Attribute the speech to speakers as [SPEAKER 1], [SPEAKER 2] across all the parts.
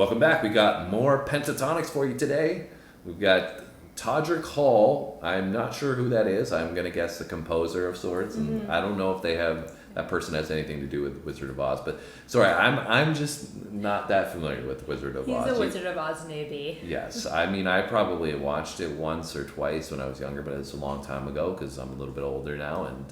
[SPEAKER 1] Welcome back. We got more Pentatonix for you today. We've got Todrick Hall. I'm not sure who that is. I'm going to guess the composer of sorts. And I don't know if that person has anything to do with Wizard of Oz. But sorry, I'm just not that familiar with Wizard of Oz.
[SPEAKER 2] He's a Wizard of Oz newbie.
[SPEAKER 1] Yes. I mean, I probably watched it once or twice when I was younger, but it's a long time ago because I'm a little bit older now. And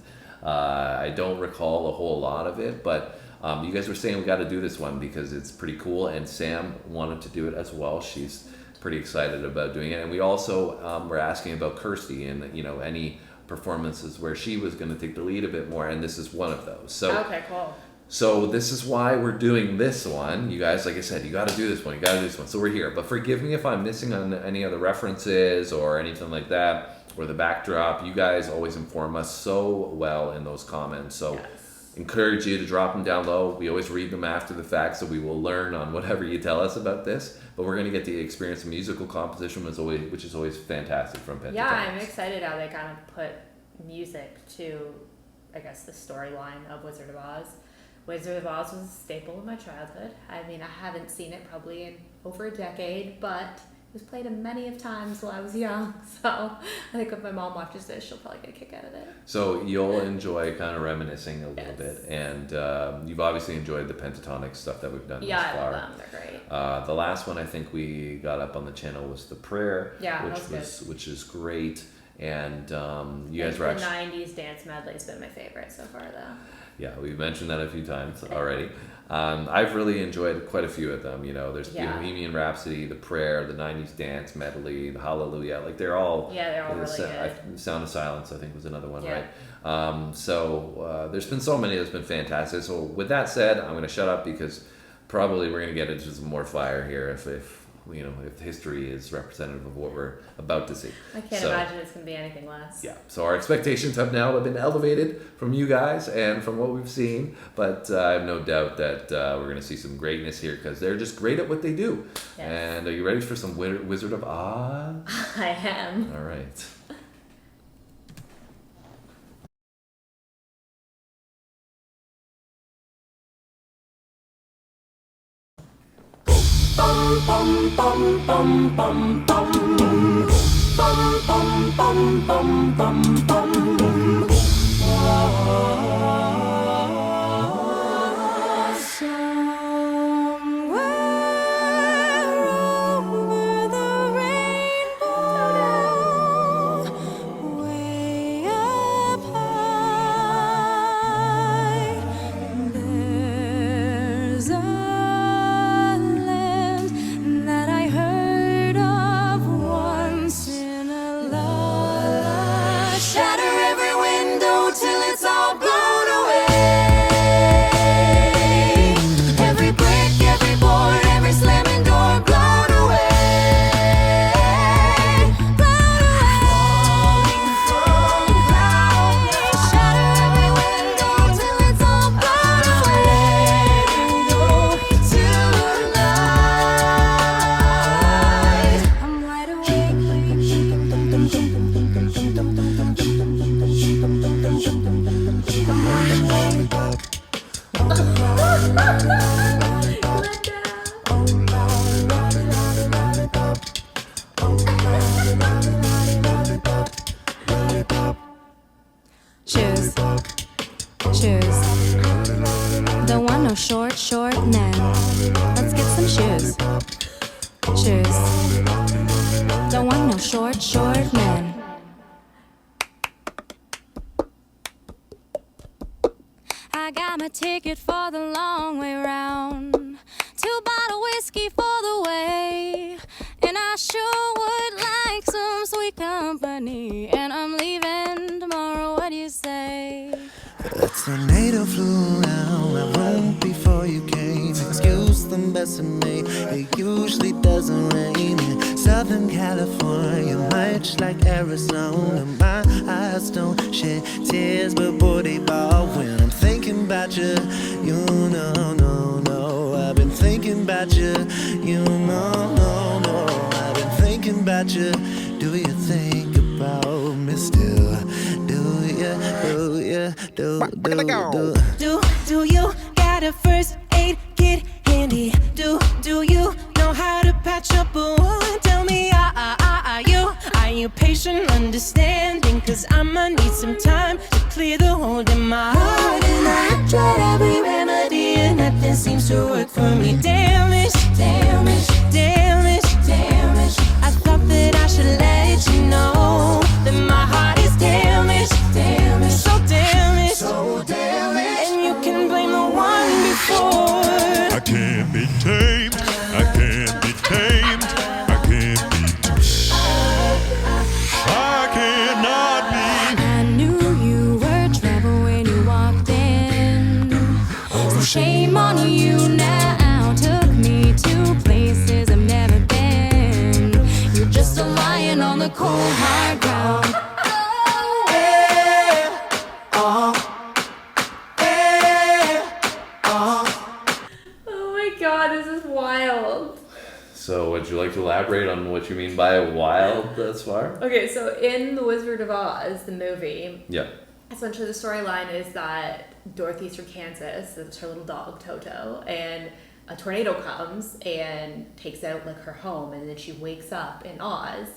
[SPEAKER 1] I don't recall a whole lot of it. But you guys were saying we got to do this one because it's pretty cool. And Sam wanted to do it as well. She's pretty excited about doing it. And we also were asking about Kirsty and, any performances where she was going to take the lead a bit more, and this is one of those. So
[SPEAKER 2] okay, cool.
[SPEAKER 1] So this is why we're doing this one. You guys, like I said, you got to do this one. You got to do this one. So we're here. But forgive me if I'm missing on any other references or anything like that, or the backdrop. You guys always inform us so well in those comments. So
[SPEAKER 2] Yes.
[SPEAKER 1] encourage you to drop them down low. We always read them after the fact, so we will learn on whatever you tell us about this. But we're going to get the experience of musical composition, which is always fantastic from Pentatonix.
[SPEAKER 2] Yeah, I'm excited how they kind of put music to, I guess, the storyline of Wizard of Oz. Wizard of Oz was a staple of my childhood. I mean, I haven't seen it probably in over a decade, but it was played many of times while I was young. So I think if my mom watches this, she'll probably get a kick out of it.
[SPEAKER 1] So you'll enjoy kind of reminiscing a little
[SPEAKER 2] Yes.
[SPEAKER 1] bit, and you've obviously enjoyed the Pentatonix stuff that we've done
[SPEAKER 2] Yeah,
[SPEAKER 1] thus far.
[SPEAKER 2] I love them. They're great.
[SPEAKER 1] The last one I think we got up on the channel was the prayer,
[SPEAKER 2] Yeah, that was
[SPEAKER 1] which is great, and you
[SPEAKER 2] And
[SPEAKER 1] guys were
[SPEAKER 2] the
[SPEAKER 1] actually
[SPEAKER 2] 90s dance medley has been my favorite so far, though.
[SPEAKER 1] yeah, we've mentioned that a few times already. I've really enjoyed quite a few of them. There's
[SPEAKER 2] Yeah.
[SPEAKER 1] Bohemian Rhapsody, the prayer, the '90s dance medley, the Hallelujah. Like they're all
[SPEAKER 2] They're all really good.
[SPEAKER 1] Sound of Silence, I think, was another one,
[SPEAKER 2] Yeah.
[SPEAKER 1] right? So there's been so many that's been fantastic. So with that said, I'm going to shut up because probably we're going to get into some more fire here if history is representative of what we're about to see.
[SPEAKER 2] I can't imagine it's going to be anything less.
[SPEAKER 1] Yeah, so our expectations have now been elevated from you guys and from what we've seen, but I have no doubt that we're going to see some greatness here because they're just great at what they do.
[SPEAKER 2] Yes.
[SPEAKER 1] And are you ready for some Wizard of Oz?
[SPEAKER 2] I am.
[SPEAKER 1] All right.
[SPEAKER 3] Shoes, shoes. Don't want no short men. Let's get some shoes. Shoes. Don't want no short men. I got my ticket for the long way round. 2 bottle whiskey for the way. And I sure would like some sweet company. And I'm leaving tomorrow, what do you say?
[SPEAKER 4] The tornado flew around my room before you came. Excuse the mess I made. It usually doesn't rain in Southern California, much like Arizona. My eyes don't shed tears, but boy, they ball when I'm thinking about you. You know, no. I've been thinking about you. You know, no. I've been thinking about you. Do you think about me still? Do you got a first aid kit handy? Do you know
[SPEAKER 5] catch up, but won't tell me, are you patient, understanding? Cause I'ma need some time to clear the hold in my heart. And I've tried every remedy and nothing seems to work for me. Damage, damage, damage, damage. I thought that I should let you know that my heart is damaged, damaged, so damaged, so damaged. And you can blame the one before.
[SPEAKER 6] I can't be tamed, I can't be tamed, I can't be tamed. I cannot be.
[SPEAKER 3] I knew you were trouble when you walked in. So shame on you now. Took me to places I've never been. You're just a lion on the cold hard ground.
[SPEAKER 2] Oh my god, this is wild.
[SPEAKER 1] So, would you like to elaborate on what you mean by wild thus far?
[SPEAKER 2] Okay, so in The Wizard of Oz, the movie,
[SPEAKER 1] Yeah.
[SPEAKER 2] essentially the storyline is that Dorothy's from Kansas, it's her little dog Toto, and a tornado comes and takes out like her home, and then she wakes up in Oz,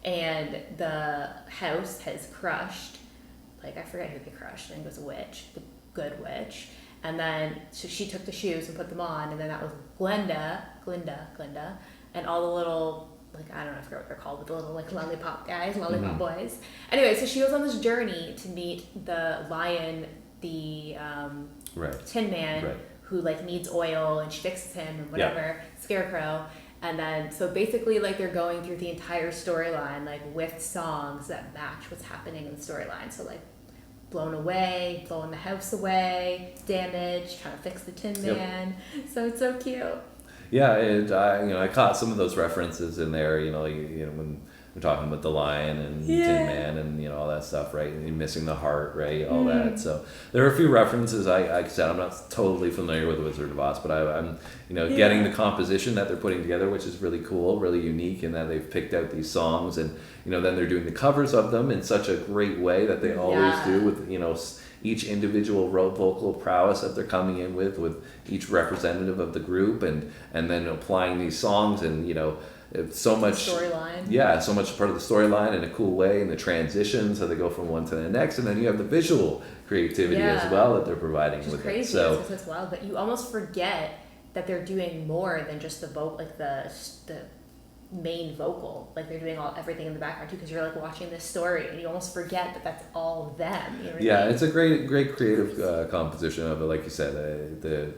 [SPEAKER 2] and the house has crushed, like I forget who they crushed, I think it was a witch, the good witch, and then so she took the shoes and put them on, and then that was Glinda, and all the little, like, I don't know, I forget what they're called, but the little, like, lollipop guys, lollipop boys. Anyway, so she goes on this journey to meet the lion, the
[SPEAKER 1] Right.
[SPEAKER 2] Tin Man,
[SPEAKER 1] Right.
[SPEAKER 2] who, like, needs oil, and she fixes him, and whatever, Scarecrow. And then, so basically, like, they're going through the entire storyline, like, with songs that match what's happening in the storyline. So, like, Blown Away, Blowing the House Away, Damage, Trying to Fix the Tin
[SPEAKER 1] Yep.
[SPEAKER 2] Man. So it's so cute.
[SPEAKER 1] Yeah, I caught some of those references in there. When we're talking about the lion and Tin Man and all that stuff, right? And missing the heart, right? All that. So there are a few references. I said I'm not totally familiar with the Wizard of Oz, but I'm getting the composition that they're putting together, which is really cool, really unique, in that they've picked out these songs and then they're doing the covers of them in such a great way that they always do with each individual vocal prowess that they're coming in with each representative of the group, and then applying these songs, and it's so much
[SPEAKER 2] storyline.
[SPEAKER 1] Yeah, so much part of the storyline in a cool way, and the transitions, how they go from one to the next, and then you have the visual creativity as well that they're providing with
[SPEAKER 2] crazy.
[SPEAKER 1] it. So
[SPEAKER 2] It's wild, but you almost forget that they're doing more than just the vote, like the main vocal, like they're doing everything in the background too, because you're like watching this story and you almost forget that that's all them. You know what I mean?
[SPEAKER 1] It's a great creative composition of it, like you said, the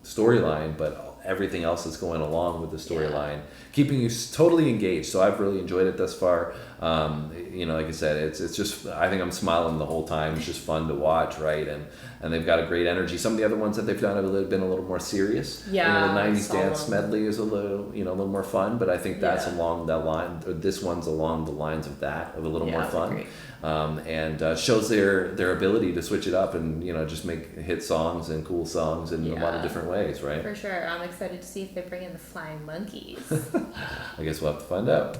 [SPEAKER 1] storyline, but everything else that's going along with the storyline, keeping you totally engaged. So I've really enjoyed it thus far. Like I said, it's just, I think I'm smiling the whole time. It's just fun to watch, right? And they've got a great energy. Some of the other ones that they've done have been a little more serious.
[SPEAKER 2] Yeah,
[SPEAKER 1] the 90s dance medley is a little more fun, but I think that's along that line. Or this one's along the lines of that, of a little more fun. And shows their ability to switch it up and just make hit songs and cool songs in a lot of different ways, right?
[SPEAKER 2] For sure. I'm excited to see if they bring in the flying monkeys.
[SPEAKER 1] I guess we'll have to find out.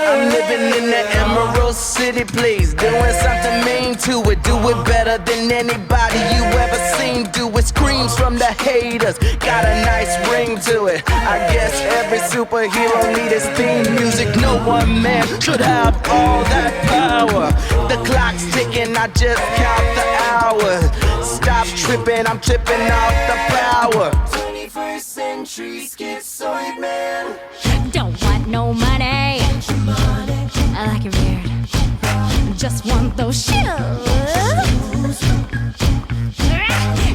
[SPEAKER 7] I'm living in the Emerald City, please. Doing something mean to it. Do it better than anybody you ever seen. Do it. Screams from the haters. Got a nice ring to it. I guess every superhero need his theme music. No one man should have all that power. The clock's ticking, I just count the hours. Stop tripping, I'm tripping off the power. 21st century schizoid man.
[SPEAKER 3] Don't want no money. I like it weird. Just want those shoes.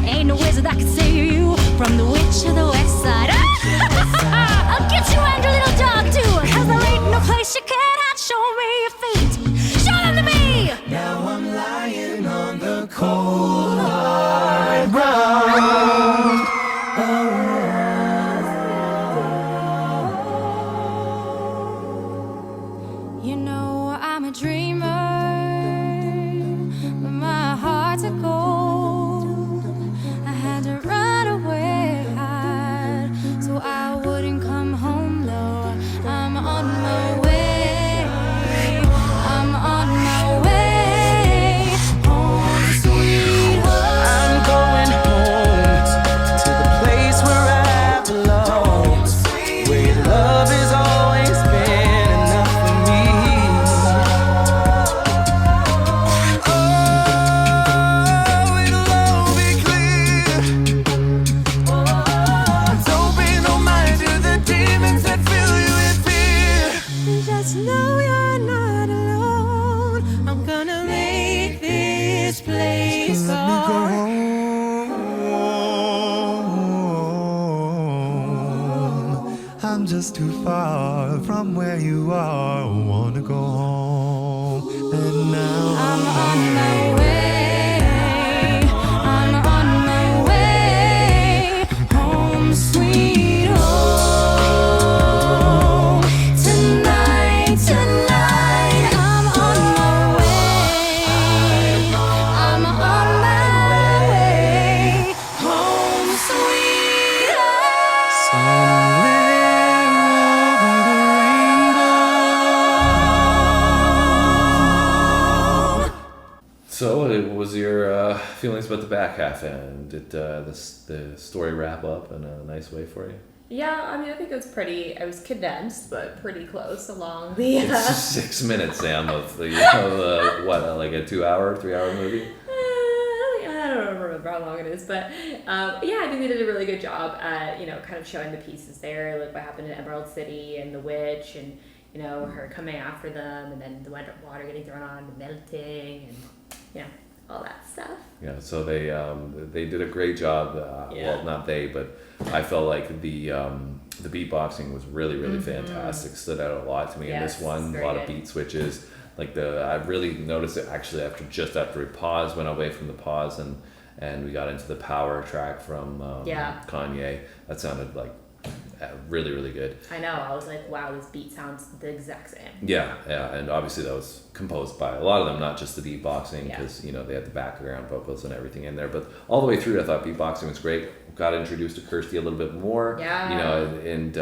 [SPEAKER 3] Ain't no wizard that can save you from the witch of the west side. I'll get you and your little dog too, 'cause there ain't no place you can hide. Show me your feet. Show them to me.
[SPEAKER 7] Now I'm lying on the cold hard ground.
[SPEAKER 3] You know I'm a dreamer, but my heart's a gold. I had to run away, hide, so I wouldn't come home. Though I'm on my way.
[SPEAKER 6] I'm just too far from where you are. Wanna go home, and now
[SPEAKER 3] I'm on my way. I'm on my way. Home sweet home. Tonight, tonight, I'm on my way. I'm on my way. Home sweet home.
[SPEAKER 4] Somewhere over the rainbow.
[SPEAKER 1] So, what was your feelings about the back half, and did the story wrap up in a nice way for you?
[SPEAKER 2] Yeah, I mean, I think it was condensed, but pretty close along the.
[SPEAKER 1] It's just 6 minutes, Sam, of the what, like a 2-hour, 3-hour movie?
[SPEAKER 2] I don't remember how long it is, but yeah, I think they did a really good job at kind of showing the pieces there, like what happened in Emerald City and the witch, and her coming after them, and then the water getting thrown on, and melting, and all that stuff.
[SPEAKER 1] Yeah, so they did a great job. Well, not they, but I felt like the beatboxing was really fantastic. Stood out a lot to me in this
[SPEAKER 2] Yes,
[SPEAKER 1] one. A
[SPEAKER 2] very
[SPEAKER 1] lot of
[SPEAKER 2] good.
[SPEAKER 1] beat switches. Like I really noticed it actually after we paused, went away from the pause, and we got into the power track from Kanye. That sounded like really good.
[SPEAKER 2] I know. I was like, wow, this beat sounds the exact same.
[SPEAKER 1] Yeah, and obviously that was composed by a lot of them, not just the beatboxing,
[SPEAKER 2] Yeah.
[SPEAKER 1] because they had the background vocals and everything in there. But all the way through, I thought beatboxing was great. Got introduced to Kirsty a little bit more.
[SPEAKER 2] Yeah.
[SPEAKER 1] And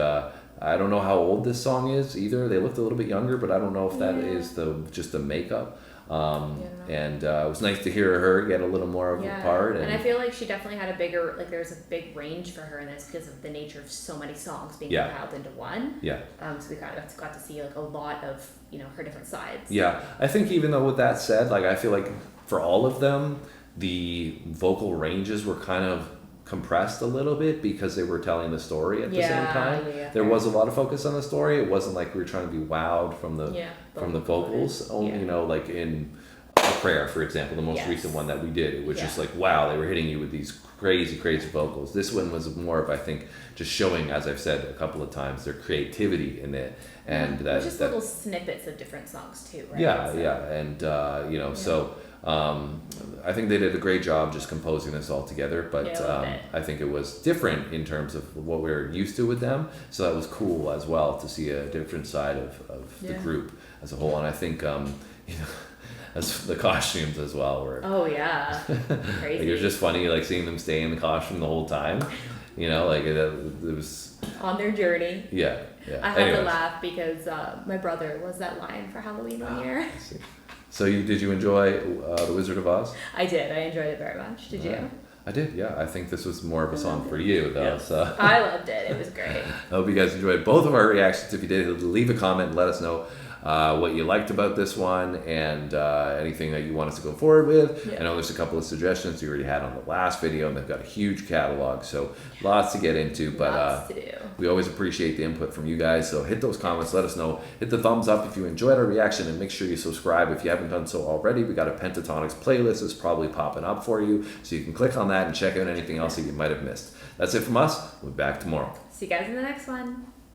[SPEAKER 1] I don't know how old this song is either. They looked a little bit younger, but I don't know if that is just the makeup. And it was nice to hear her get a little more of a part.
[SPEAKER 2] And I feel like she definitely had there's a big range for her in this because of the nature of so many songs being compiled into one.
[SPEAKER 1] Yeah.
[SPEAKER 2] So we got to see like a lot of her different sides.
[SPEAKER 1] Yeah, I think even though with that said, like I feel like for all of them, the vocal ranges were kind of compressed a little bit because they were telling the story at the same time. There was a lot of focus on the story. It wasn't like we were trying to be wowed from the vocals. Only, like in A Prayer, for example, the most recent one that we did, it was just like, wow, they were hitting you with these crazy vocals. This one was more of, I think, just showing, as I've said a couple of times, their creativity in it, and
[SPEAKER 2] just little snippets of different songs too, right?
[SPEAKER 1] And so I think they did a great job just composing this all together, but I think it was different in terms of what we were used to with them, so that was cool as well to see a different side of the group as a whole. And I think as the costumes as well were
[SPEAKER 2] crazy.
[SPEAKER 1] It was just funny, like seeing them stay in the costume the whole time. Like it was
[SPEAKER 2] on their journey.
[SPEAKER 1] Yeah.
[SPEAKER 2] I had to laugh because my brother was that lion for Halloween one year.
[SPEAKER 1] So did you enjoy The Wizard of Oz?
[SPEAKER 2] I did. I enjoyed it very much. Did you?
[SPEAKER 1] I did, yeah. I think this was more of a song for you, though.
[SPEAKER 2] Yes.
[SPEAKER 1] So
[SPEAKER 2] I loved it. It was great.
[SPEAKER 1] I hope you guys enjoyed both of our reactions. If you did, leave a comment and let us know what you liked about this one, and anything that you want us to go forward with. I know there's a couple of suggestions you already had on the last video, and they've got a huge catalog, so lots to get into. But
[SPEAKER 2] lots to do.
[SPEAKER 1] We always appreciate the input from you guys, so hit those comments, let us know. Hit the thumbs up if you enjoyed our reaction, and make sure you subscribe if you haven't done so already. We got a Pentatonix playlist that's probably popping up for you, so you can click on that and check out anything else that you might have missed. That's it from us. We'll be back tomorrow.
[SPEAKER 2] See you guys in the next one.